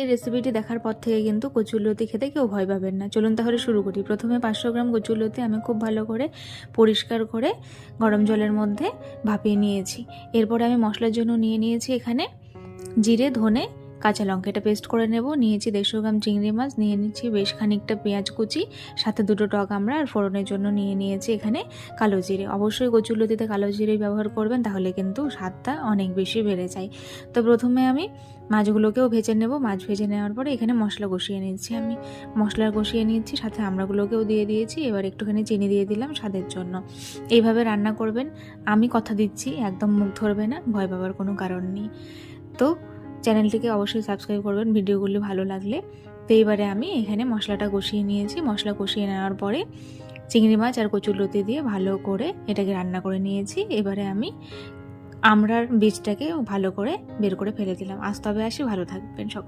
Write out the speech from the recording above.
এই রেসিপিটি দেখার পর থেকে কিন্তু কচুরলতি খেতে কেউ ভয় পাবেন না। চলুন তাহলে শুরু করি। প্রথমে 500 গ্রাম কচুরলতি আমি খুব ভালো করে পরিষ্কার করে গরম জলের মধ্যে ভাপিয়ে নিয়েছি। এরপরে আমি মশলার জন্য নিয়েছি এখানে জিরে, ধনে, কাঁচা লঙ্কা, এটা পেস্ট করে নেব। নিয়েছি 150 গ্রাম চিংড়ি মাছ, নিয়ে নিচ্ছি বেশ খানিকটা পেঁয়াজ কুচি, সাথে 2টো টক আমরা, আর ফোড়নের জন্য নিয়েছি এখানে কালো জিরে। অবশ্যই কচুরলতিতে কালো জিরেই ব্যবহার করবেন, তাহলে কিন্তু স্বাদটা অনেক বেশি বেড়ে যায়। তো প্রথমে আমি মাছগুলোকেও ভেজে নেব। মাছ ভেজে নেওয়ার পরে এখানে মশলা কষিয়ে নিচ্ছি। আমি মশলা কষিয়ে নিচ্ছি, সাথে আমড়াগুলোকেও দিয়ে দিয়েছি। এবার একটুখানি চিনি দিয়ে দিলাম স্বাদের জন্য। এইভাবে রান্না করবেন, আমি কথা দিচ্ছি একদম মুখ ধরবে না, ভয় পাওয়ার কোনো কারণ নেই। তো চ্যানেলটিকে অবশ্যই সাবস্ক্রাইব করবেন ভিডিওগুলি ভালো লাগলে। তো এবারে আমি এখানে মশলাটা কষিয়ে নিয়েছি। মশলা কষিয়ে নেওয়ার পরে চিংড়ি মাছ আর কচুরলতি দিয়ে ভালো করে এটাকে রান্না করে নিয়েছি। এবারে আমি আমড়ার বীজটাকে ভালো করে বের করে ফেলে দিলাম। আজ তবে আসি, ভালো থাকবেন সকলে।